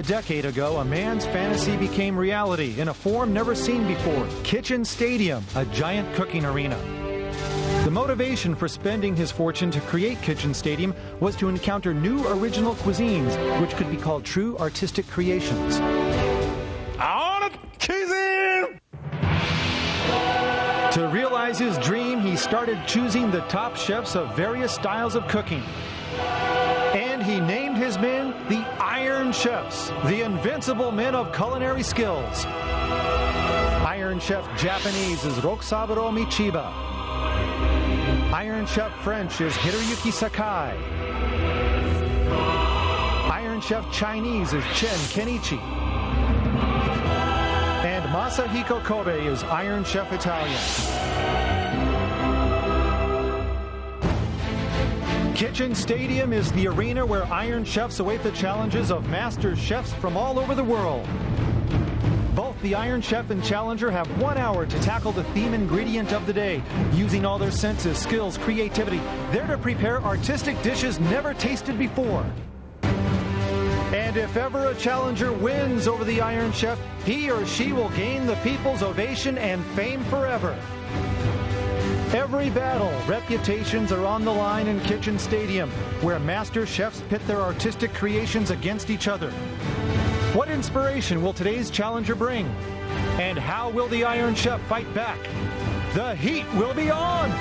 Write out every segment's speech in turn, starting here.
a decade ago, a man's fantasy became reality in a form never seen before. Kitchen Stadium, a giant cooking arena. The motivation for spending his fortune to create Kitchen Stadium was to encounter new original cuisines, which could be called true artistic creations. To realize his dream, he started choosing the top chefs of various styles of cooking. And he named his men the Iron Chefs, the invincible men of culinary skills. Iron Chef Japanese is Rokusaburo Michiba. Iron Chef French is Hiroyuki Sakai. Iron Chef Chinese is Chen Kenichi. And Masahiko Kobe is Iron Chef Italian. Kitchen Stadium is the arena where Iron Chefs await the challenges of master chefs from all over the world. Both the Iron Chef and Challenger have 1 hour to tackle the theme ingredient of the day, using all their senses, skills, creativity. They're to prepare artistic dishes never tasted before. And if ever a challenger wins over the Iron Chef, he or she will gain the people's ovation and fame forever. Every battle, reputations are on the line in Kitchen Stadium, where master chefs pit their artistic creations against each other. What inspiration will today's challenger bring? And how will the Iron Chef fight back? The heat will be on!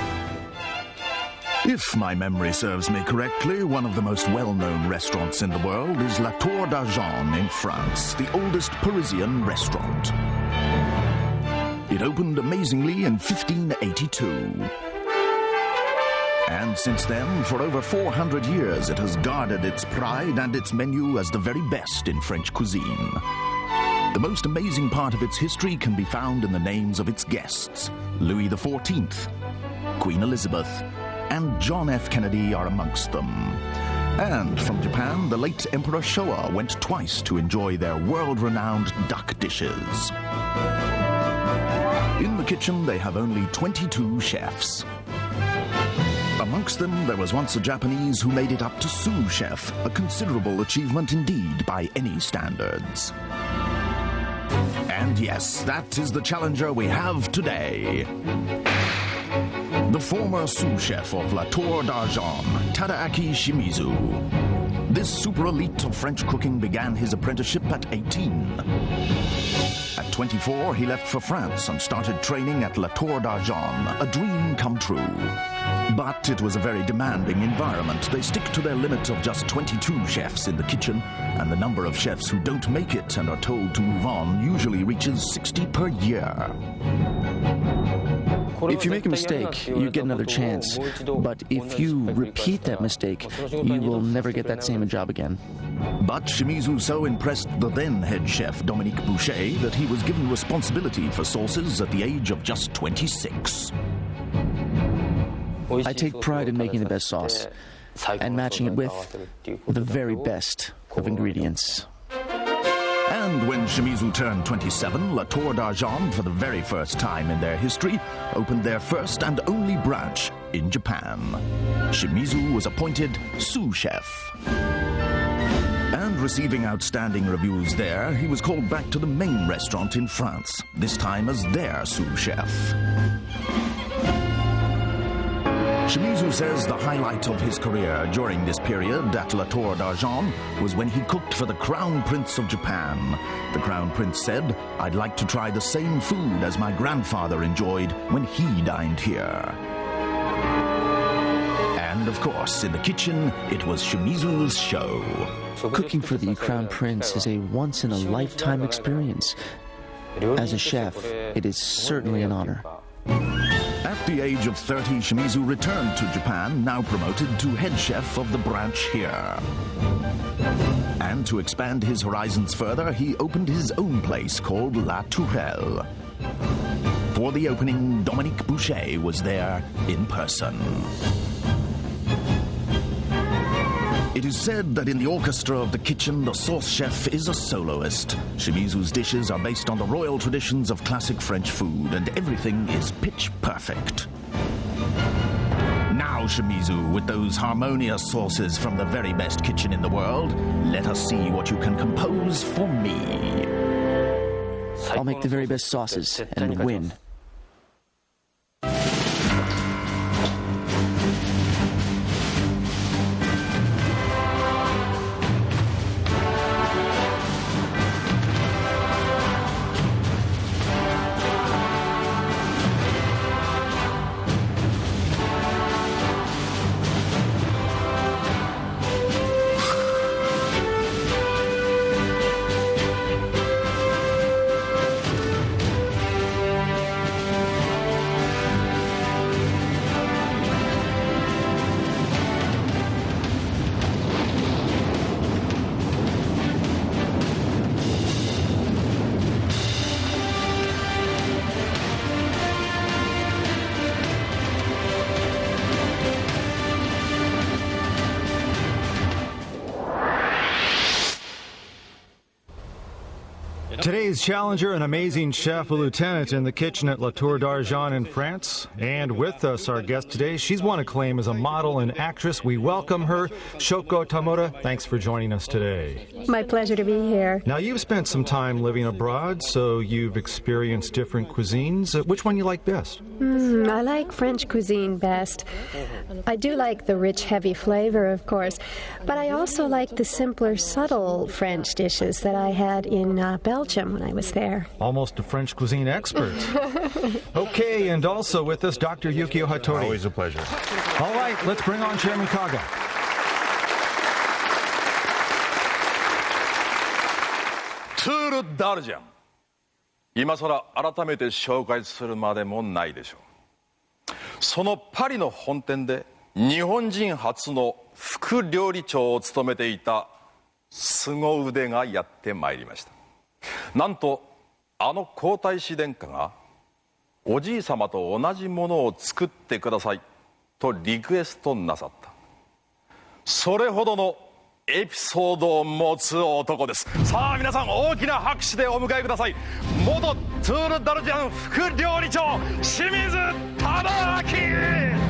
If my memory serves me correctly, one of the most well-known restaurants in the world is La Tour d'Argent in France, the oldest Parisian restaurant. It opened amazingly in 1582. And since then, for over 400 years, it has guarded its pride and its menu as the very best in French cuisine. The most amazing part of its history can be found in the names of its guests. Louis XIV, Queen Elizabeth, and John F. Kennedy are amongst them. And from Japan, the late Emperor Showa went twice to enjoy their world-renowned duck dishes. In the kitchen, they have only 22 chefs. Amongst them, there was once a Japanese who made it up to sous chef, a considerable achievement indeed by any standards. And yes, that is the challenger we have today. The former sous chef of La Tour d'Argent, Tadaaki Shimizu. This super elite of French cooking began his apprenticeship at 18. At 24, he left for France and started training at La Tour d'Argent, a dream come true. But it was a very demanding environment. They stick to their limit of just 22 chefs in the kitchen, and the number of chefs who don't make it and are told to move on usually reaches 60 per year. If you make a mistake, you get another chance. But if you repeat that mistake, you will never get that same job again. But Shimizu so impressed the then head chef, Dominique Boucher, that he was given responsibility for sauces at the age of just 26. I take pride in making the best sauce and matching it with the very best of ingredients. And when Shimizu turned 27, La Tour d'Argent, for the very first time in their history, opened their first and only branch in Japan. Shimizu was appointed sous chef. And receiving outstanding reviews there, he was called back to the main restaurant in France, this time as their sous chef. Shimizu says the highlight of his career during this period at La Tour d'Argent was when he cooked for the Crown Prince of Japan. The Crown Prince said, "I'd like to try the same food as my grandfather enjoyed when he dined here." And of course, in the kitchen, it was Shimizu's show. Cooking for the Crown Prince is a once-in-a-lifetime experience. As a chef, it is certainly an honor. At the age of 30, Shimizu returned to Japan, now promoted to head chef of the branch here. And to expand his horizons further, he opened his own place called La Tourelle. For the opening, Dominique Boucher was there in person. It is said that in the orchestra of the kitchen, the sauce chef is a soloist. Shimizu's dishes are based on the royal traditions of classic French food, and everything is pitch perfect. Now Now, Shimizu, with those harmonious sauces from the very best kitchen in the world, let us see what you can compose for me. I'll make the very best sauces and win. Today's challenger, an amazing chef, a lieutenant in the kitchen at La Tour d'Argent in France. And with us, our guest today, she's won acclaim as a model and actress. We welcome her, Shoko Tamura. Thanks for joining us today. My pleasure to be here. Now, you've spent some time living abroad, so you've experienced different cuisines. Which one you like best? I like French cuisine best. I do like the rich, heavy flavor, of course, but I also like the simpler, subtle French dishes that I had in Belgium when I was there. Almost a French cuisine expert. Okay, and also with us, Dr. Yukio Hattori. Always a pleasure. All right, let's bring on Chairman Kaga. Tour d'Argent。今更改めて紹介するまでもないでしょう。そのパリの本店で日本人初の副料理長を務めていた凄腕がやってまいりました。なんとあの皇太子殿下がおじい様と同じものを作ってくださいとリクエストなさった。それほどのエピソードを持つ男です。さあ皆さん大きな拍手でお迎えください。元トゥールダルジャン副料理長清水忠明。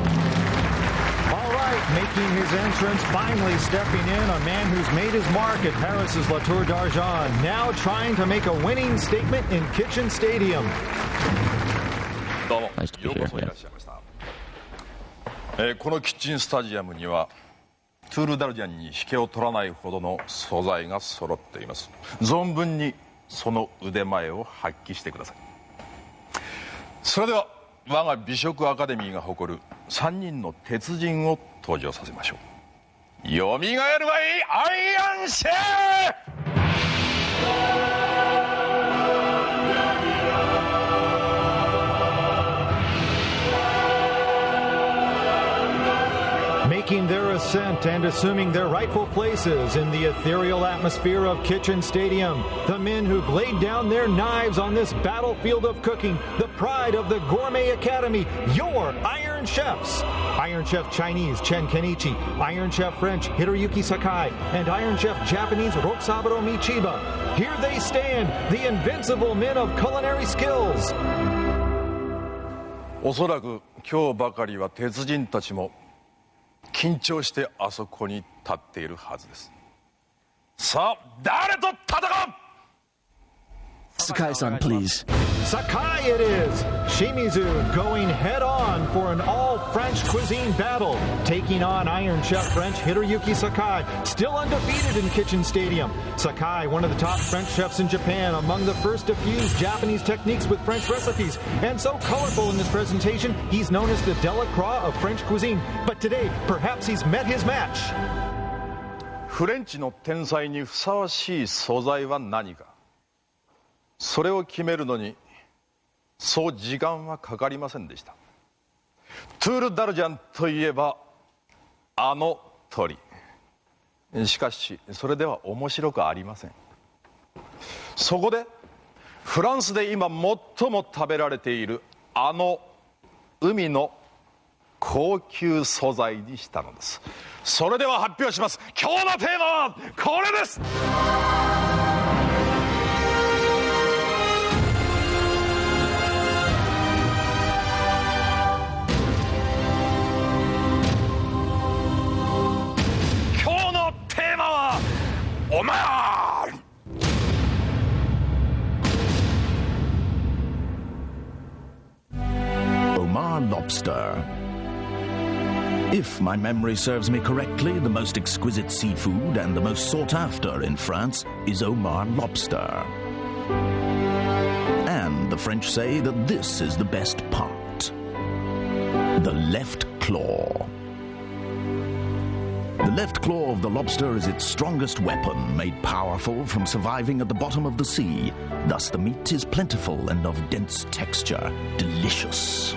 All right, making his entrance, finally stepping in, a man who's made his mark at Paris's La Tour d'Argent, now trying to make a winning statement in Kitchen Stadium. どうも、 Nice to be ようこそいらっしゃいました。このキッチンスタジアムにはトゥールダルジャンに引けを取らないほどの素材が揃っています。存分にその腕前を発揮してください。それでは我が美食アカデミーが誇る3人の鉄人を登場させましょう。よみがえるがいいアイアンシェフ。Making their ascent and assuming their rightful places in the ethereal atmosphere of Kitchen Stadium, the men who've laid down their knives on this battlefield of cooking, the pride of the Gourmet Academy, your Iron Chefs. Iron Chef Chinese Chen Kenichi, Iron Chef French Hiroyuki Sakai, and Iron Chef Japanese Roksaburo Michiba. Here they stand, the invincible men of culinary skills. おそらく今日ばかりは鉄人たちも緊張してあそこに立っているはずです。さあ誰と戦う？ Sakai-san, please. Sakai it is! Shimizu going head-on for an all-French cuisine battle, taking on Iron Chef French Hiroyuki Sakai, still undefeated in Kitchen Stadium. Sakai, one of the top French chefs in Japan, among the first to fuse Japanese techniques with French recipes, and so colorful in this presentation, he's known as the Delacroix of French cuisine. But today, perhaps he's met his match. フレンチの天才にふさわしい素材は何か。それを決めるのにそう時間はかかりませんでした。トゥールダルジャンといえばあの鳥。しかしそれでは面白くありません。そこでフランスで今最も食べられているあの海の高級素材にしたのです。それでは発表します。今日のテーマはこれです。lobster. If my memory serves me correctly, the most exquisite seafood and the most sought after in France is Omar lobster. And the French say that this is the best part: the left claw. The left claw of the lobster is its strongest weapon, made powerful from surviving at the bottom of the sea. Thus the meat is plentiful and of dense texture, delicious.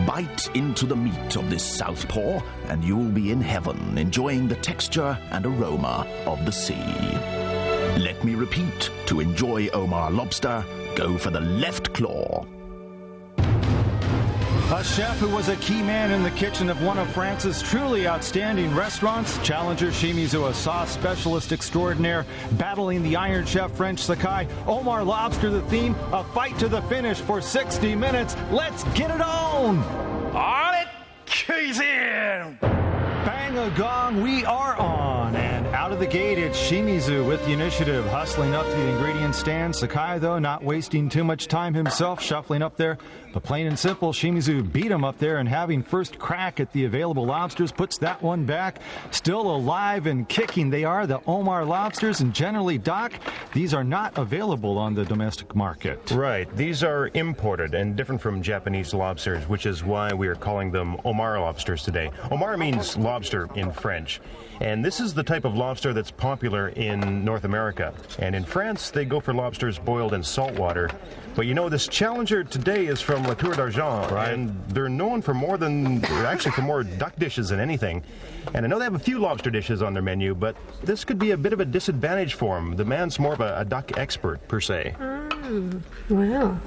Bite into the meat of this southpaw, and you'll be in heaven, enjoying the texture and aroma of the sea. Let me repeat, to enjoy Omar lobster, go for the left claw. A chef who was a key man in the kitchen of one of France's truly outstanding restaurants, Challenger Shimizu, a sauce specialist extraordinaire, battling the Iron Chef French Sakai. Omar lobster the theme, a fight to the finish for 60 minutes. Let's get it on! Alright, cuisine! Bang a gong, we are on, and out of the gate it's Shimizu with the initiative, hustling up to the ingredient stand. Sakai, though, not wasting too much time himself, shuffling up there. But plain and simple, Shimizu beat him up there, and having first crack at the available lobsters, puts that one back. Still alive and kicking, they are the Omar lobsters, and generally, Doc, these are not available on the domestic market. Right, these are imported and different from Japanese lobsters, which is why we are calling them Omar lobsters today. Omar means lobster in French. And this is the type of lobster that's popular in North America. And in France, they go for lobsters boiled in salt water. But you know, this Challenger today is from La Tour d'Argent, right? And they're known for more duck dishes than anything. And I know they have a few lobster dishes on their menu, but this could be a bit of a disadvantage for them. The man's more of a duck expert, per se. Wow.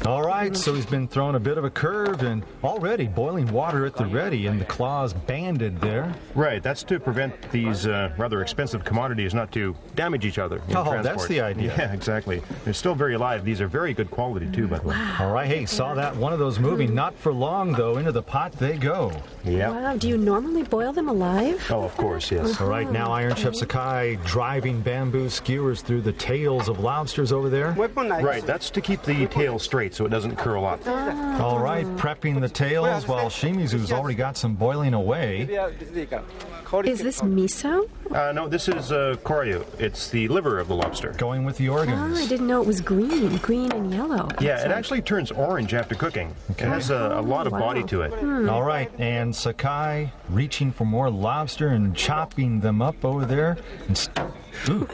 All right, so he's been thrown a bit of a curve, and already boiling water at the ready, and the claws banded there. Right, that's to prevent these rather expensive commodities not to damage each other in transport. That's the idea. Yeah, exactly. They're still very alive. These are very good quality, too, by the way. All right, hey, saw that one of those moving. Not for long, though. Into the pot they go. Yeah. Wow, do you normally boil them alive? Oh, of course, yes. All right, now Iron Chef Sakai driving bamboo skewers through the tails of lobsters over there. Right, that's to keep the tail straight so it doesn't curl up. All right, prepping the tails while Shimizu's already got some boiling away. Is this miso? No, this is koryu. It's the liver of the lobster. Going with the organs. Oh, I didn't know it was green and yellow. Yeah, it actually turns orange after cooking. Okay. It has a lot of body to it. All right, and Sakai reaching for more lobster and chopping them up over there. And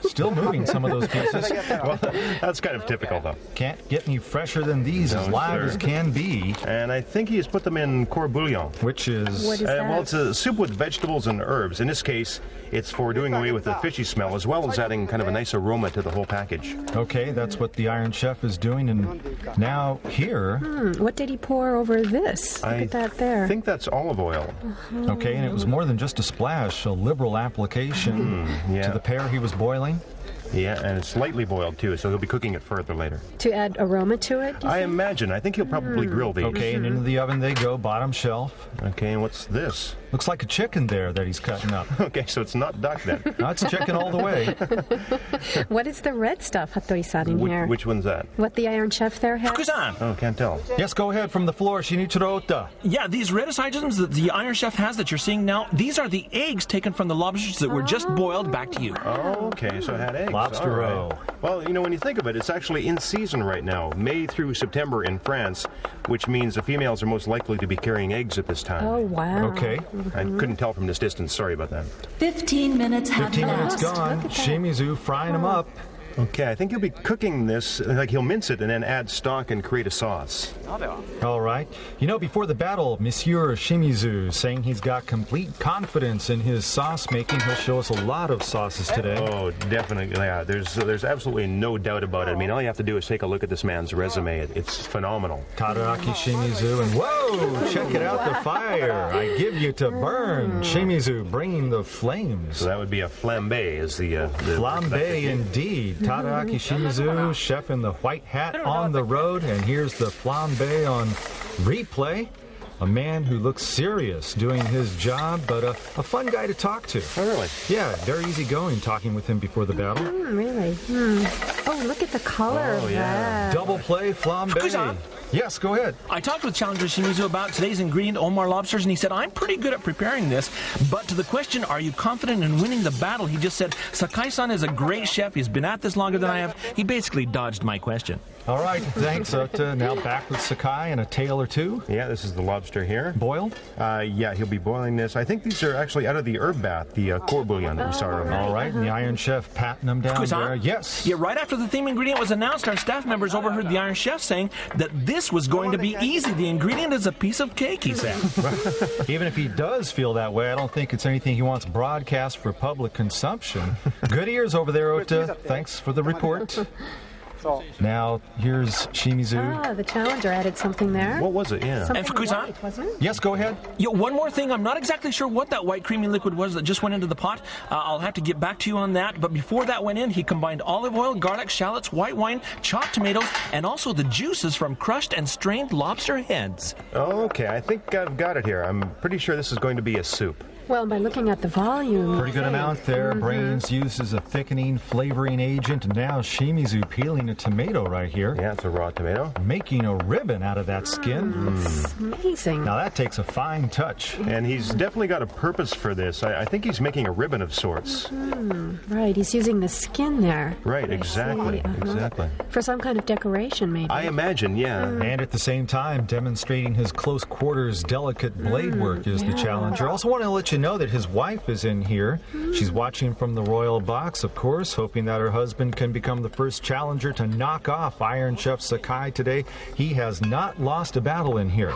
still moving some of those pieces. Well, that's kind of typical, though. Can't get any fresher than these, as live as can be. And I think he has put them in court bouillon. Which is? What is that? Well, it's a soup with vegetables and herbs. In this case, it's for doing away with the fishy smell, as well as adding kind of a nice aroma to the whole package. Okay, that's what the Iron Chef is doing. And now here... What did he pour over this? Look at that there. I think that's olive oil. Okay, and it was more than just a splash, a liberal application to the pear he was boiling. Yeah, and it's lightly boiled, too, so he'll be cooking it further later. To add aroma to it, I imagine. I think he'll probably grill these. Okay, and into the oven they go, bottom shelf. Okay, and what's this? Looks like a chicken there that he's cutting up. Okay, so it's not duck then. That's chicken all the way. What is the red stuff, Hattori-san, in here? Which one's that? What the Iron Chef there has? Fukusan! Oh, can't tell. Yes, go ahead from the floor, Shinichiro Ota. Yeah, these reddish items that the Iron Chef has that you're seeing now, these are the eggs taken from the lobsters that were just boiled. Back to you. Oh, okay, so it had eggs. Lobster roe. Well, you know, when you think of it, it's actually in season right now, May through September in France, which means the females are most likely to be carrying eggs at this time. Oh, wow. Okay. I couldn't tell from this distance. Sorry about that. 15 minutes have 15 minutes passed. gone. Shimizu frying them up. Okay, I think he'll be cooking this, like he'll mince it and then add stock and create a sauce. All right. You know, before the battle, Monsieur Shimizu saying he's got complete confidence in his sauce making. He'll show us a lot of sauces today. Oh, definitely. Yeah, there's absolutely no doubt about it. I mean, all you have to do is take a look at this man's resume. It's phenomenal. Tadaaki Shimizu, and whoa, check it out, the fire. I give you to burn. Shimizu bringing the flames. So that would be a flambé, is the Flambe indeed. Tadaaki Shimizu, chef in the white hat on the road, and here's the flambe on replay. A man who looks serious doing his job, but a fun guy to talk to. Oh, really? Yeah, very easygoing talking with him before the battle. Really? Oh, look at the color of that. Double play flambe. Yes, go ahead. I talked with Challenger Shimizu about today's ingredient, Omar Lobsters, and he said, I'm pretty good at preparing this. But to the question, are you confident in winning the battle? He just said, Sakai-san is a great chef. He's been at this longer than I have. He basically dodged my question. All right, thanks, Ota. Now back with Sakai and a tale or two. Yeah, this is the lobster here. Boiled? Yeah, he'll be boiling this. I think these are actually out of the herb bath, the core bouillon that we saw earlier. All right, and the Iron Chef patting them down there. Yes. Yeah, right after the theme ingredient was announced, our staff members overheard the Iron Chef saying that this was going to be easy. The ingredient is a piece of cake, he said. Even if he does feel that way, I don't think it's anything he wants broadcast for public consumption. Good ears over there, Ota. Thanks for the report. Now, here's Shimizu. The Challenger added something there. What was it? Yeah. Something And Fukusan? white, wasn't it? Yes, go ahead. Yeah, one more thing. I'm not exactly sure what that white creamy liquid was that just went into the pot. I'll have to get back to you on that. But before that went in, he combined olive oil, garlic, shallots, white wine, chopped tomatoes, and also the juices from crushed and strained lobster heads. Okay, I think I've got it here. I'm pretty sure this is going to be a soup. Well, by looking at the volume. Pretty good amount there. Brains used as a thickening, flavoring agent. And now Shimizu peeling a tomato right here. Yeah, it's a raw tomato. Making a ribbon out of that skin. It's amazing. Now that takes a fine touch. And he's definitely got a purpose for this. I think he's making a ribbon of sorts. Right, he's using the skin there. Right, exactly. Exactly. For some kind of decoration, maybe. I imagine, yeah. And at the same time, demonstrating his close quarters, delicate blade work is the Challenger. Also want to let you know that his wife is in here. She's watching from the royal box, of course, hoping that her husband can become the first Challenger to knock off Iron Chef Sakai today. He has not lost a battle in here.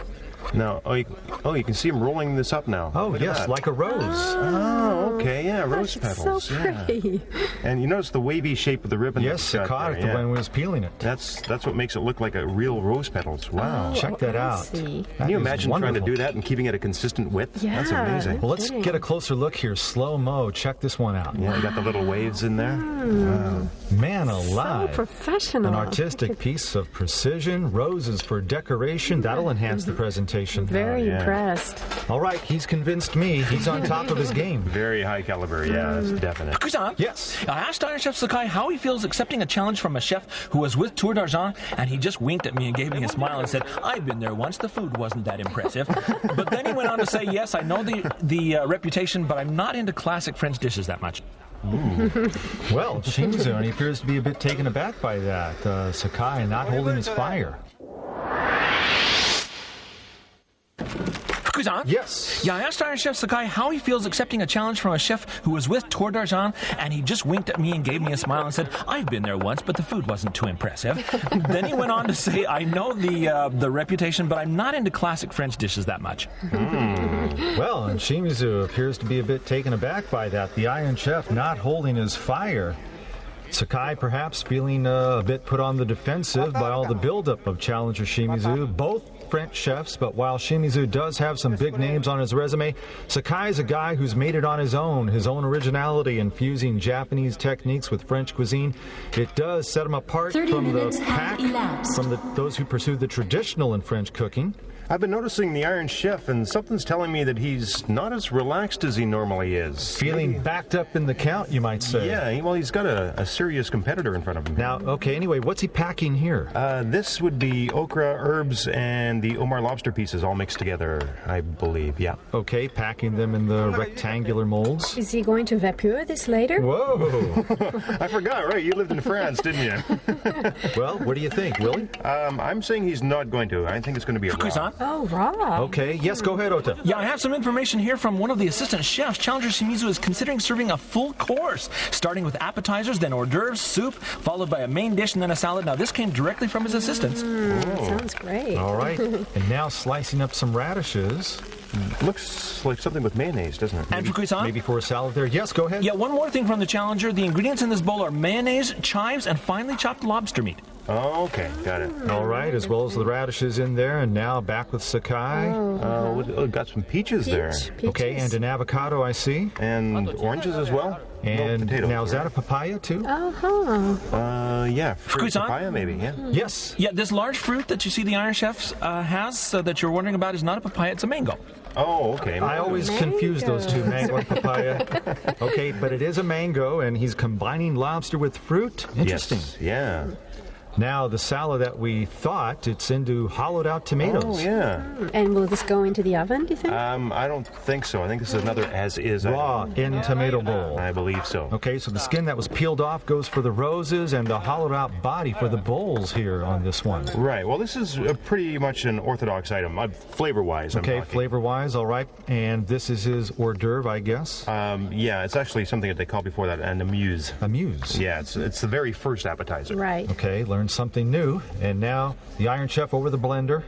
Now, you can see him rolling this up now. Oh, Look at yes, that. like a rose. Oh, okay, yeah, rose Gosh, it's petals. so pretty. Yeah. And you notice the wavy shape of the ribbon. Yes, that's got Sakai, there, when he was peeling it. That's what makes it look like a real rose petals. Wow. Check that I out. see. Can you That is imagine wonderful. trying to do that and keeping it a consistent width? Yeah. That's amazing. Well, let's get a closer look here. Slow-mo. Check this one out. Yeah, you got the little waves in there. Wow. Man So alive. professional. An artistic piece of precision. Roses for decoration. That'll enhance the presentation. Very yeah. impressed. All right, he's convinced me. He's on top of his game. Very high caliber, yeah, that's definite. Fukusan? Yes. I asked Iron Chef Sakai how he feels accepting a challenge from a chef who was with Tour d'Argent, and he just winked at me and gave me a smile and said, I've been there once, the food wasn't that impressive. But then he went on to say, yes, I know the reputation, but I'm not into classic French dishes that much. Well, Shimizu, and he appears to be a bit taken aback by that. Sakai not holding his fire. Fukusan? Yes. Yeah, I asked Iron Chef Sakai how he feels accepting a challenge from a chef who was with Tour d'Argent, and he just winked at me and gave me a smile and said, I've been there once, but the food wasn't too impressive. Then he went on to say, I know the reputation, but I'm not into classic French dishes that much. Well, and Shimizu appears to be a bit taken aback by that. The Iron Chef not holding his fire. Sakai perhaps feeling a bit put on the defensive by all the buildup of Challenger Shimizu. Both French chefs, but while Shimizu does have some big names on his resume, Sakai is a guy who's made it on his own originality, infusing Japanese techniques with French cuisine. It does set him apart from the pack, from those who pursue the traditional in French cooking. I've been noticing the Iron Chef, and something's telling me that he's not as relaxed as he normally is. Feeling backed up in the count, you might say. Yeah, well, he's got a serious competitor in front of him. Now, okay, anyway, what's he packing here? This would be okra, herbs, and the Omar lobster pieces all mixed together, I believe, yeah. Okay, packing them in the rectangular molds. Is he going to vapeur this later? Whoa! I forgot, right? You lived in France, didn't you? Well, what do you think, Willie? I'm saying he's not going to. I think it's going to be a raw. Fukusan? Oh, raw. Okay, yes, go ahead, Ota. Yeah, I have some information here from one of the assistant chefs. Challenger Shimizu is considering serving a full course, starting with appetizers, then hors d'oeuvres, soup, followed by a main dish and then a salad. Now, this came directly from his assistants. Sounds great. All right, and now slicing up some radishes. Looks like something with mayonnaise, doesn't it? And Fukusan? Maybe for a salad there. Yes, go ahead. Yeah, one more thing from the Challenger. The ingredients in this bowl are mayonnaise, chives, and finely chopped lobster meat. Oh, okay, got it. All right, as well as the radishes in there, and now back with Sakai. Got some peaches there. Peaches. Okay, and an avocado, I see. And oranges as well? And no potatoes, now, is that right? a papaya, too? Yeah, fruit Fukusan? papaya maybe, yeah. Yes. Yeah, this large fruit that you see the Iron Chef has that you're wondering about is not a papaya, it's a mango. Oh, okay. I always confuse those two, mango and papaya. Okay, but it is a mango, and he's combining lobster with fruit. Interesting. Yes, yeah. Now the salad that we thought, it's into hollowed out tomatoes. Oh, yeah. And will this go into the oven, do you think? I don't think so. I think this is another as-is Raw item. in tomato bowl. I believe so. Okay, so the skin that was peeled off goes for the roses and the hollowed out body for the bowls here on this one. Right. Well, this is pretty much an orthodox item, flavor-wise. Okay, flavor-wise, all right. And this is his hors d'oeuvre, I guess? Yeah, it's actually something that they call before that an amuse. Amuse. Yeah, it's the very first appetizer. Right. Okay, learned something new. And now the Iron Chef over the blender.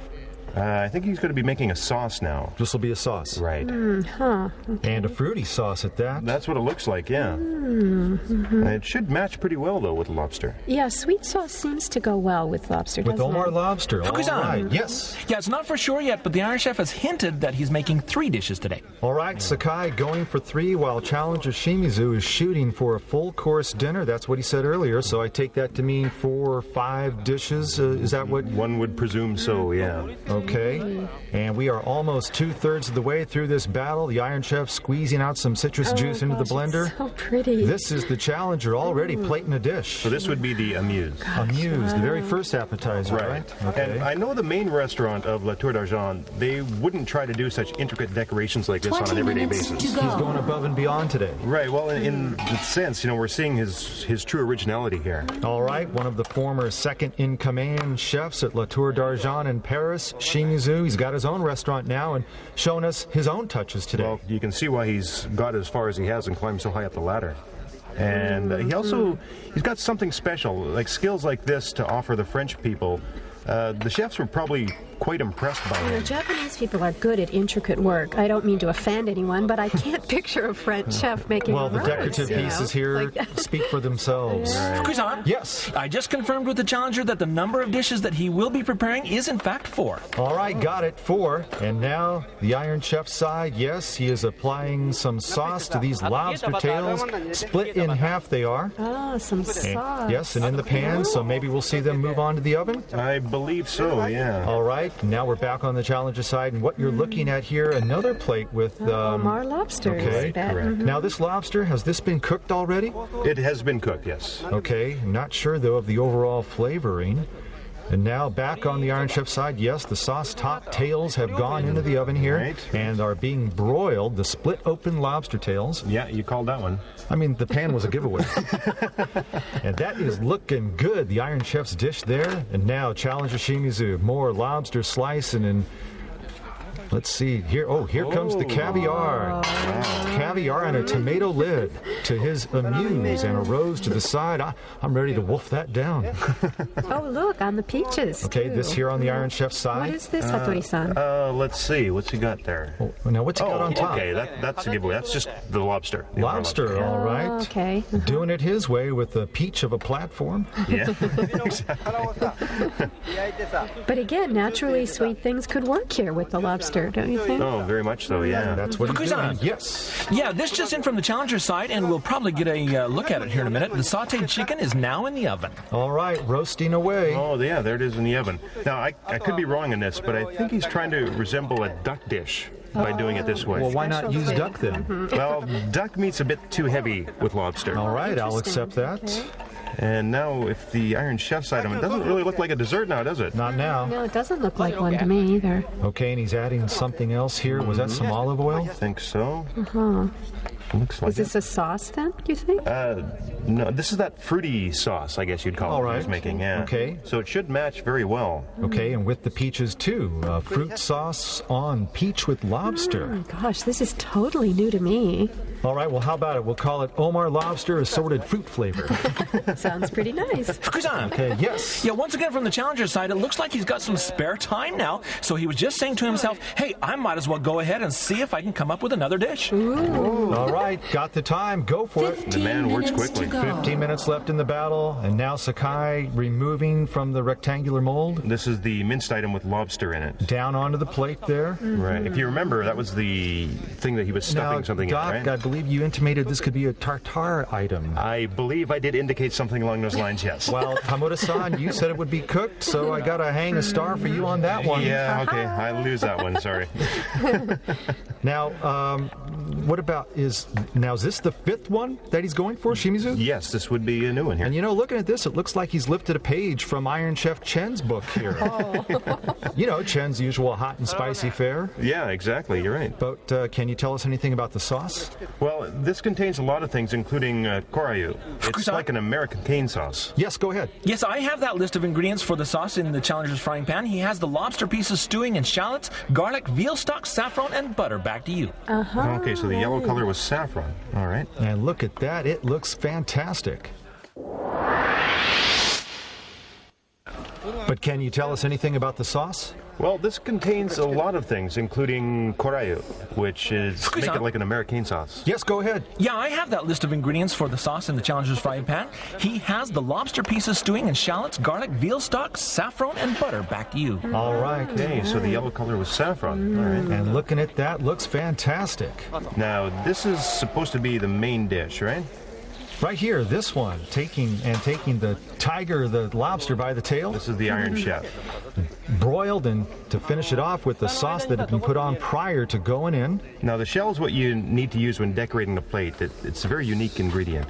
I think he's going to be making a sauce now. This will be a sauce. Right. And a fruity sauce at that. That's what it looks like, yeah. It should match pretty well, though, with lobster. Yeah, sweet sauce seems to go well with lobster, With doesn't Omar it? Lobster. All Fukusan. right. Yes. Yeah, it's not for sure yet, but the Iron Chef has hinted that he's making 3 dishes today. All right, Sakai going for 3 while Challenger Shimizu is shooting for a full course dinner. That's what he said earlier, so I take that to mean 4 or 5 dishes. Is that what? One would presume so, yeah. Okay. And we are almost 2/3 of the way through this battle. The Iron Chef squeezing out some citrus juice into the blender. It's so pretty. This is the Challenger already plating a dish. So this would be the amuse. Amuse, the very first appetizer, right? Okay. And I know the main restaurant of La Tour d'Argent, they wouldn't try to do such intricate decorations like this on an everyday basis. He's going above and beyond today. Right, well, in the sense, we're seeing his true originality here. All right, one of the former second-in-command chefs at La Tour d'Argent in Paris, Shimizu. He's got his own restaurant now and showing us his own touches today. Well, you can see why he's got as far as he has and climbed so high up the ladder. And he's got something special, like skills like this to offer the French people. The chefs were probably quite impressed by him. Japanese people are good at intricate work. I don't mean to offend anyone, but I can't picture a French chef making Well, a the rice, decorative pieces here speak for themselves. Fukusan. Yes. I just confirmed with the Challenger that the number of dishes that he will be preparing is in fact 4. All right, got it, 4. And now the Iron Chef side, yes, he is applying some sauce to these lobster tails. Split in half they are. Oh, some sauce. Yes, and in the pan, so maybe we'll see them move on to the oven. I believe so, yeah. All right, now we're back on the Challenger side, and what you're looking at here, another plate with... Omar lobsters. Okay, correct. Now this lobster, has this been cooked already? It has been cooked, yes. Okay, not sure though of the overall flavoring. And now back on the Iron Chef side, yes, the sauce-topped tails have gone into the oven here and are being broiled, the split-open lobster tails. Yeah, you called that one. I mean, the pan was a giveaway. And that is looking good, the Iron Chef's dish there. And now Challenger Shimizu, more lobster slicing and... Let's see, here comes the caviar. Caviar and a tomato lid to his amuse and a rose to the side. I'm ready to wolf that down. Oh, look, on the peaches. Okay, too. this here on the Iron Chef's side. What is this, Hattori-san? Let's see, what's he got there? Oh, now what's he got on top? Okay, that's a giveaway. That's just the lobster. The Lobster, all right. Oh, okay. Doing it his way with the peach of a platform. Yeah. But again, naturally sweet things could work here with the lobster, don't you think? Oh, very much so, yeah. That's what he's doing. Fukusan. Yes. Yeah, this just in from the Challenger side, and we'll probably get a look at it here in a minute. The sautéed chicken is now in the oven. All right, roasting away. Oh, yeah, there it is in the oven. Now, I could be wrong in this, but I think he's trying to resemble a duck dish by doing it this way. Well, why not use duck then? Well, duck meat's a bit too heavy with lobster. All right, I'll accept that. Okay. And now, if the Iron Chef's item, it doesn't really look like a dessert now, does it? Not now. No, it doesn't look like one to me either. Okay, and he's adding something else here. Was that some olive oil? I think so. Uh-huh. Looks like Is this a sauce then, do you think? No, this is that fruity sauce, I guess you'd call All it, right. he's making, yeah. Okay. So it should match very well. Okay, and with the peaches too. Fruit sauce on peach with lobster. Gosh, this is totally new to me. All right, well, how about it? We'll call it Omar Lobster Assorted Fruit Flavor. Sounds pretty nice. Fukusan. Okay, yes. Yeah, once again from the Challenger side, it looks like he's got some spare time now. So he was just saying to himself, hey, I might as well go ahead and see if I can come up with another dish. All right, got the time. Go for it. The man works quickly. 15 minutes left in the battle, and now Sakai removing from the rectangular mold. This is the minced item with lobster in it. Down onto the plate there. Right. If you remember, that was the thing that he was stuffing Now, something Doc, in, right? I believe you intimated this could be a tartare item. I believe I did indicate something something along those lines, yes. Well, Hamura-san, you said it would be cooked, so I got to hang a star for you on that one. Yeah, okay. I lose that one, sorry. Now, what about is this the fifth one that he's going for, Shimizu? Yes, this would be a new one here. And looking at this, it looks like he's lifted a page from Iron Chef Chen's book here. Chen's usual hot and spicy fare. Yeah, exactly. You're right. But can you tell us anything about the sauce? Well, this contains a lot of things, including korayu. It's like an American cane sauce. Yes, go ahead. Yes, I have that list of ingredients for the sauce in the challenger's frying pan. He has the lobster pieces stewing in shallots, garlic, veal stock, saffron, and butter. Back to you. Okay, so the yellow color was saffron. All right. And look at that. It looks fantastic. But can you tell us anything about the sauce? Well, this contains a lot of things, including korayu, which is make it like an American sauce. Yes, go ahead. Yeah, I have that list of ingredients for the sauce in the challenger's frying pan. He has the lobster pieces stewing in shallots, garlic, veal stock, saffron, and butter. Back to you. All right. Okay, so the yellow color was saffron. All right. And looking at that, looks fantastic. Now, this is supposed to be the main dish, right? Right here, this one, taking the lobster by the tail. This is the Iron Chef. Broiled, and to finish it off with the sauce that had been put on prior to going in. Now, the shell is what you need to use when decorating the plate. It's a very unique ingredient.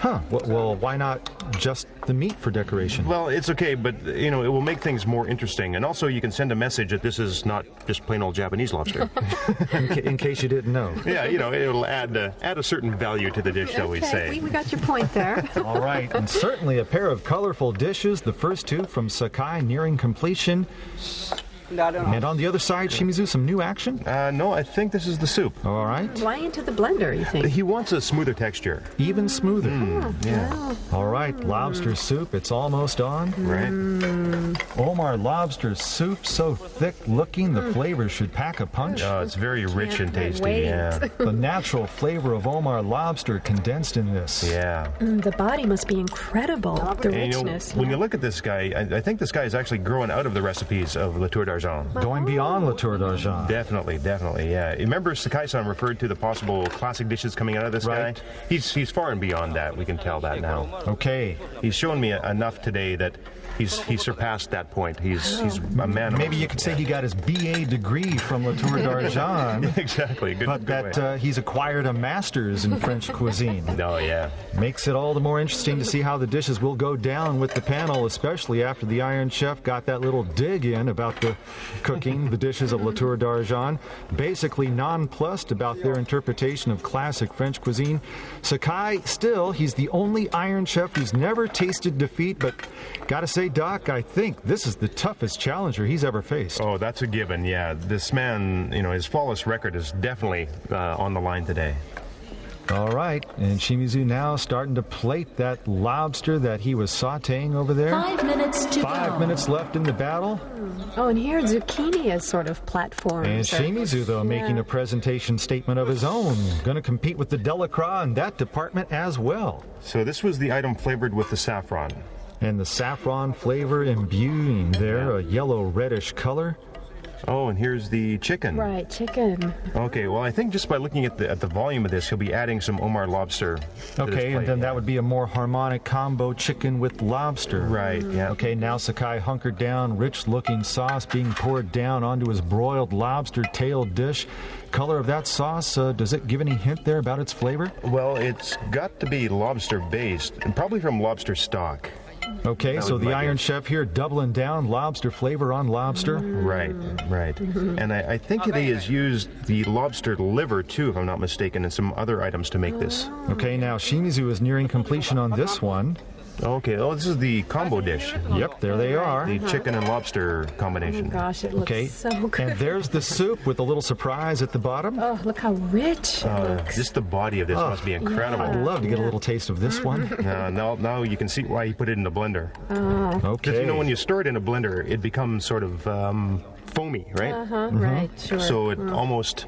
Huh. Well, why not just the meat for decoration? Well, it's okay, but, it will make things more interesting. And also, you can send a message that this is not just plain old Japanese lobster. in case you didn't know. Yeah, it'll add a certain value to the dish, shall we say. We got your point there. All right, and certainly a pair of colorful dishes, the first two from Sakai nearing completion. And on the other side, Shimizu, some new action? No, I think this is the soup. All right. Why into the blender, you think? He wants a smoother texture. Even smoother. Yeah. All right, lobster soup, it's almost on. Right. Omar lobster soup, so thick looking, the flavor should pack a punch. Oh, it's very rich and tasty. Wait. Yeah. The natural flavor of Omar lobster condensed in this. Yeah. The body must be incredible. The And, richness. when you look at this guy, I think this guy is actually growing out of the recipes of La Tour d'Argent. Going beyond La Tour d'Argent. Definitely, yeah. Remember Sakai-san referred to the possible classic dishes coming out of this Right. guy? He's far and beyond that, we can tell that now. Okay. He's shown me enough today that he's surpassed that point. He's a man. Maybe you could say he got his BA degree from La Tour d'Argent. Exactly. Good, But good way. that he's acquired a master's in French cuisine. Oh, yeah. Makes it all the more interesting to see how the dishes will go down with the panel, especially after the Iron Chef got that little dig in about the cooking, the dishes of La Tour d'Argent, basically nonplussed about their interpretation of classic French cuisine. Sakai, still, he's the only Iron Chef who's never tasted defeat, but gotta say, Doc, I think this is the toughest challenger he's ever faced. Oh, that's a given, yeah. This man, his flawless record is definitely on the line today. All right, and Shimizu now starting to plate that lobster that he was sautéing over there. 5 minutes to 5 go. minutes left in the battle. Oh, and here zucchini is sort of platform. And Shimizu, though, making a presentation statement of his own. Going to compete with the Delacroix in that department as well. So this was the item flavored with the saffron. And the saffron flavor imbuing there, a yellow-reddish color. Oh, and here's the chicken. Right, chicken. Okay, well, I think just by looking at the volume of this, he'll be adding some Omar lobster. to this Okay, and plate. then that would be a more harmonic combo chicken with lobster. Right, yeah. Okay, now Sakai hunkered down, rich-looking sauce being poured down onto his broiled lobster tail dish. Color of that sauce, does it give any hint there about its flavor? Well, it's got to be lobster-based, and probably from lobster stock. Okay, That so was the my Iron guess. Chef here doubling down lobster flavor on lobster. Right. And I think he has used the lobster liver, too, if I'm not mistaken, and some other items to make this. Okay, now Shimizu is nearing completion on this one. Okay, this is the combo dish. Yep, there they are. The chicken and lobster combination. Gosh, it looks Okay, so good. and there's the soup with a little surprise at the bottom. Oh, look how rich it looks. Just the body of this must be incredible. I'd love to get a little taste of this one. Now you can see why he put it in the blender. Because, Okay. when you store it in a blender, it becomes sort of foamy, right? Right, sure. So it almost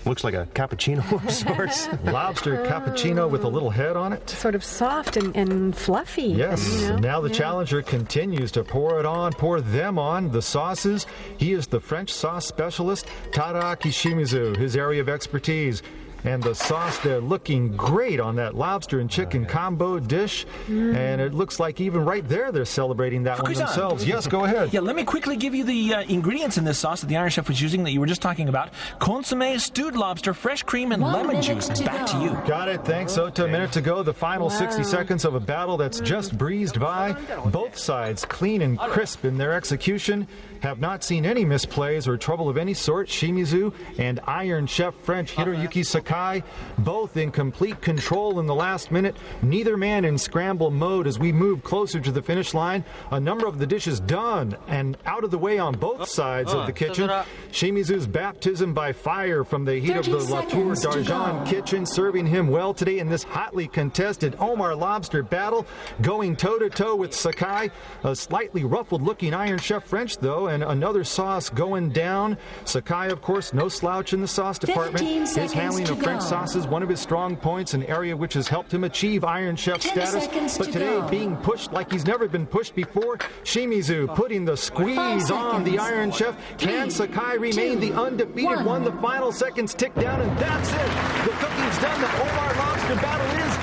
looks like a cappuccino of sorts. Lobster cappuccino with a little head on it. Sort of soft and fluffy. Yes. you know? Now the Yeah. challenger continues to pour them on, the sauces. He is the French sauce specialist, Tadaaki Shimizu, his area of expertise. And the sauce there looking great on that lobster and chicken combo dish. And it looks like even right there they're celebrating that one themselves. Yes, go ahead. Yeah, let me quickly give you the ingredients in this sauce that the Iron Chef was using that you were just talking about. Consomme, stewed lobster, fresh cream, and lemon juice. Back to you. Got it. Thanks, Ota. A minute to go. The final 60 seconds of a battle that's just breezed by. Both sides clean and crisp in their execution. Have not seen any misplays or trouble of any sort. Shimizu and Iron Chef French Hiroyuki Sakai both in complete control in the last minute. Neither man in scramble mode as we move closer to the finish line. A number of the dishes done and out of the way on both sides of the kitchen. Shimizu's baptism by fire from the heat of the Latour d'Argent kitchen serving him well today in this hotly contested Omar Lobster battle, going toe-to-toe with Sakai. A slightly ruffled-looking Iron Chef French, though, and another sauce going down. Sakai, of course, no slouch in the sauce department. His handling of French sauce is one of his strong points, an area which has helped him achieve Iron Chef status. But today, being pushed like he's never been pushed before, Shimizu putting the squeeze on the Iron Chef. Can Sakai remain the undefeated one? The final seconds tick down, and that's it. The cooking's done. The Omar Lobster battle is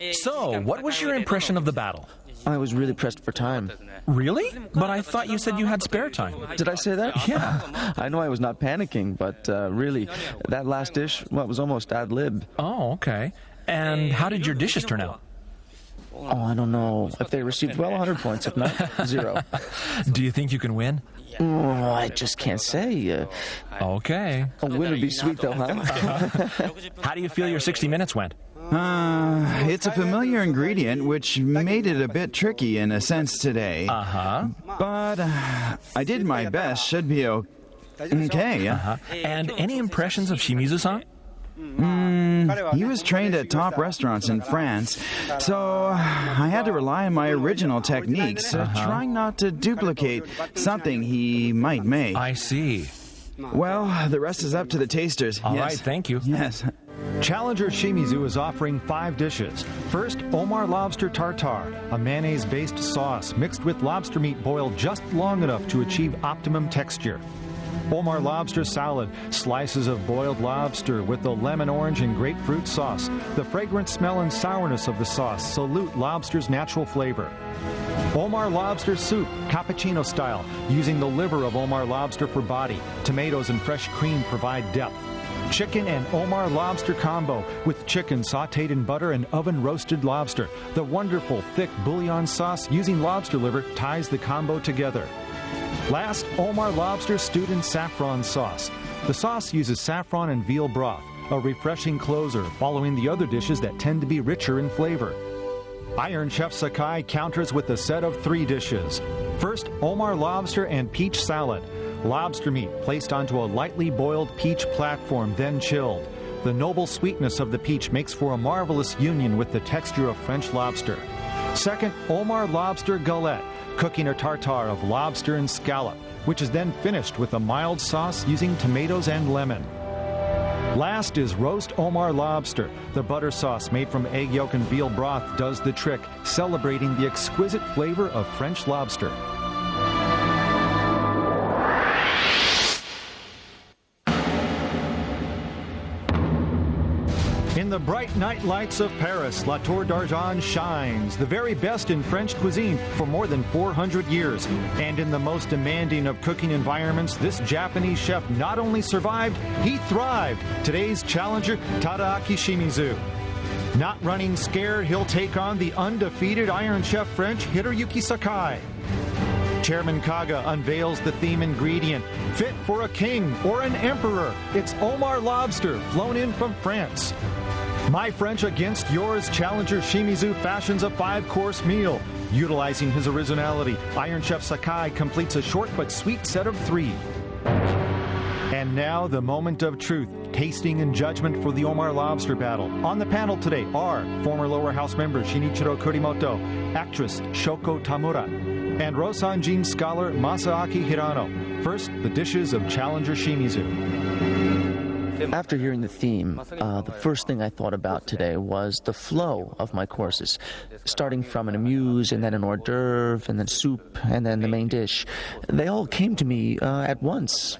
over. So, what was your impression of the battle? I was really pressed for time. Really? But I thought you said you had spare time. Did I say that? Yeah. I know I was not panicking, but really, that last dish, well, it was almost ad lib. Oh, okay. And how did your dishes turn out? Oh, I don't know. If they received, well, 100 points. If not, 0. Do you think you can win? Oh, I just can't say. Okay. A win would be sweet, though, huh? How do you feel your 60 minutes went? It's a familiar ingredient, which made it a bit tricky in a sense today. But I did my best. Should be okay. And any impressions of Shimizu-san? He was trained at top restaurants in France, so I had to rely on my original techniques, trying not to duplicate something he might make. I see. Well, the rest is up to the tasters. All right, thank you. Yes. Challenger Shimizu is offering 5 dishes. First, Omar Lobster Tartare, a mayonnaise-based sauce mixed with lobster meat boiled just long enough to achieve optimum texture. Omar Lobster Salad, slices of boiled lobster with the lemon, orange, and grapefruit sauce. The fragrant smell and sourness of the sauce salute lobster's natural flavor. Omar Lobster Soup, cappuccino style, using the liver of Omar Lobster for body. Tomatoes and fresh cream provide depth. Chicken and Omar Lobster combo with chicken sautéed in butter and oven-roasted lobster. The wonderful thick bouillon sauce using lobster liver ties the combo together. Last, Omar Lobster stewed in saffron sauce. The sauce uses saffron and veal broth, a refreshing closer following the other dishes that tend to be richer in flavor. Iron Chef Sakai counters with a set of 3 dishes. First, Omar Lobster and peach salad. Lobster meat placed onto a lightly boiled peach platform, then chilled. The noble sweetness of the peach makes for a marvelous union with the texture of French lobster. Second, Omar Lobster Galette, cooking a tartare of lobster and scallop, which is then finished with a mild sauce using tomatoes and lemon. Last is roast Omar Lobster. The butter sauce made from egg yolk and veal broth does the trick, celebrating the exquisite flavor of French lobster. In the bright night lights of Paris, Latour d'Argent shines, the very best in French cuisine for more than 400 years. And in the most demanding of cooking environments, this Japanese chef not only survived, he thrived. Today's challenger, Tadaaki Shimizu. Not running scared, he'll take on the undefeated Iron Chef French, Hiroyuki Sakai. Chairman Kaga unveils the theme ingredient, fit for a king or an emperor. It's Omar Lobster, flown in from France. My French against yours, challenger Shimizu fashions a 5-course meal. Utilizing his originality, Iron Chef Sakai completes a short but sweet set of 3. And now, the moment of truth, tasting and judgment for the Omar Lobster battle. On the panel today are former Lower House member Shinichiro Kurimoto, actress Shoko Tamura, and Rosanjin scholar Masaaki Hirano. First, the dishes of challenger Shimizu. After hearing the theme, the first thing I thought about today was the flow of my courses, starting from an amuse and then an hors d'oeuvre and then soup and then the main dish. They all came to me at once.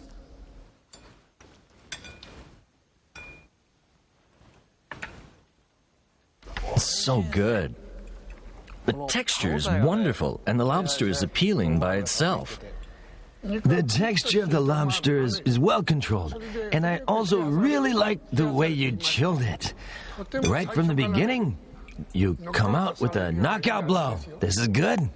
So good. The texture is wonderful, and the lobster is appealing by itself. The texture of the lobster is well controlled, and I also really like the way you chilled it. Right from the beginning, you come out with a knockout blow. This is good.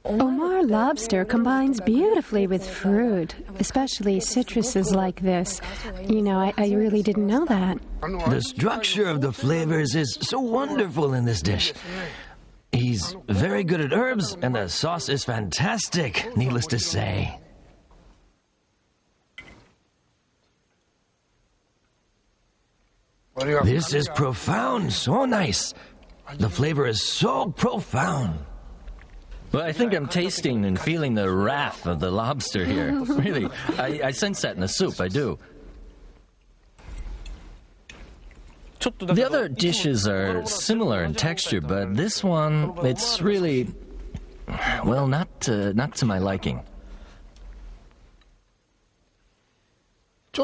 Omar lobster combines beautifully with fruit, especially citruses like this. You know, I really didn't know that. The structure of the flavors is so wonderful in this dish. He's very good at herbs, and the sauce is fantastic, needless to say. This is profound, so nice. The flavor is so profound. Well, I think I'm tasting and feeling the wrath of the lobster here. Really, I sense that in the soup, I do. The other dishes are similar in texture, but this one, it's really, well, not to my liking.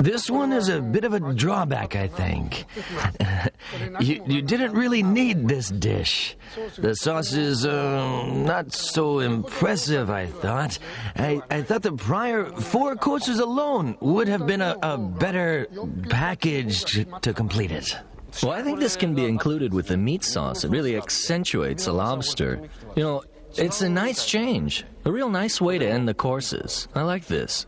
This one is a bit of a drawback, I think. You didn't really need this dish. The sauce is not so impressive, I thought. I thought the prior 4 courses alone would have been a better package to complete it. Well, I think this can be included with the meat sauce. It really accentuates the lobster. You know, it's a nice change. A real nice way to end the courses. I like this.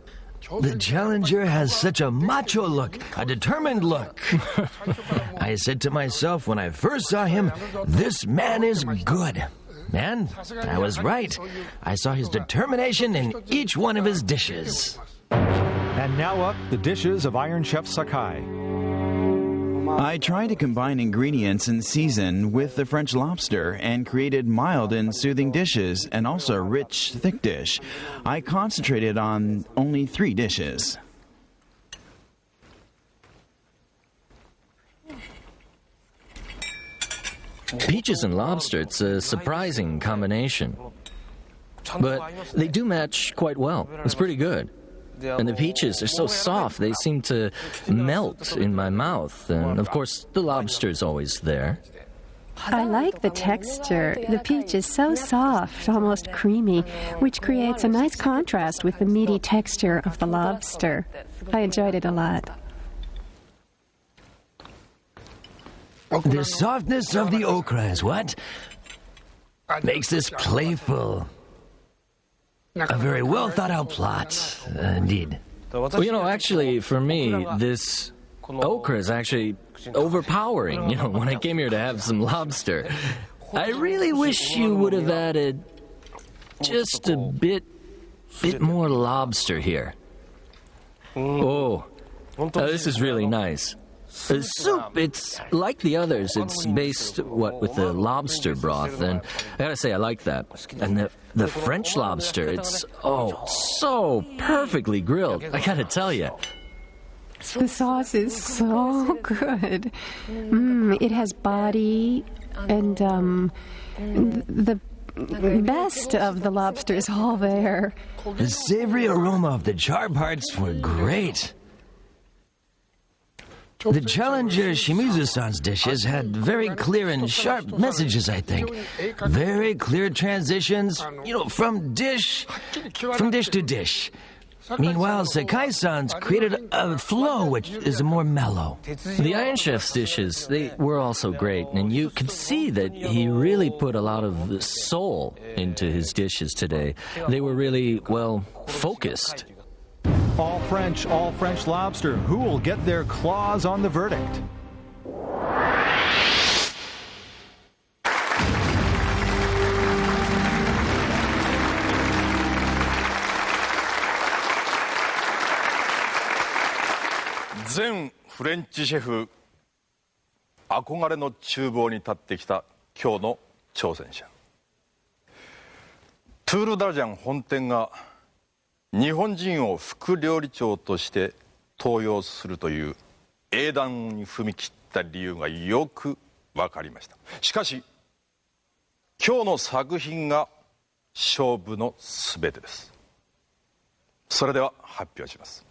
The challenger has such a macho look, a determined look. I said to myself when I first saw him, this man is good. And I was right. I saw his determination in each one of his dishes. And now up, the dishes of Iron Chef Sakai. I tried to combine ingredients and season with the French lobster and created mild and soothing dishes and also a rich, thick dish. I concentrated on only 3 dishes. Peaches and lobster, it's a surprising combination. But they do match quite well. It's pretty good. And the peaches are so soft, they seem to melt in my mouth. And of course, the lobster is always there. I like the texture. The peach is so soft, almost creamy, which creates a nice contrast with the meaty texture of the lobster. I enjoyed it a lot. The softness of the okra is what makes this playful. A very well thought out plot, indeed. Well, you know, actually, for me, this okra is actually overpowering. You know, when I came here to have some lobster, I really wish you would have added just a bit more lobster here. Oh, this is really nice. The soup, it's like the others. It's based, with the lobster broth, and I gotta say, I like that. And the French lobster, it's, so perfectly grilled, I gotta tell you. The sauce is so good. It has body, and the best of the lobster is all there. The savory aroma of the char parts were great. The challenger Shimizu-san's dishes had very clear and sharp messages, I think. Very clear transitions, from dish to dish. Meanwhile, Sakai-san's created a flow which is more mellow. The Iron Chef's dishes, they were also great, and you could see that he really put a lot of soul into his dishes today. They were really, focused. All French lobster. Who will get their claws on the verdict?全フレンチシェフ憧れの厨房に立ってきた今日の挑戦者。トゥールダルジャン本店が日本人を副料理長として登用するという英断に踏み切った理由がよく分かりました。しかし今日の作品が勝負のすべてです。それでは発表します。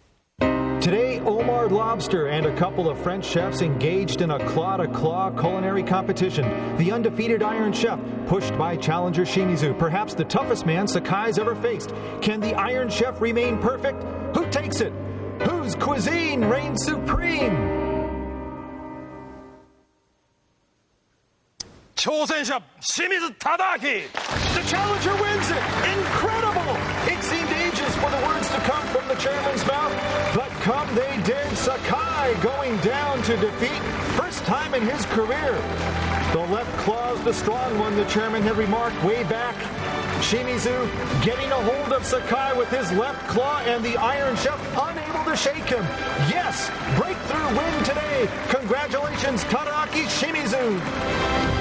Today, Omar Lobster and a couple of French chefs engaged in a claw-to-claw culinary competition. The undefeated Iron Chef, pushed by challenger Shimizu, perhaps the toughest man Sakai's ever faced. Can the Iron Chef remain perfect? Who takes it? Whose cuisine reigns supreme? 挑戦者清水忠明 The challenger wins it! Incredible! It seemed ages for the words to come from the chairman's mouth, but come they did. Sakai going down to defeat, first time in his career. The left claw's the strong one, the chairman had remarked way back. Shimizu getting a hold of Sakai with his left claw, and the Iron Chef unable to shake him. Yes, breakthrough win today. Congratulations, Tadaaki Shimizu.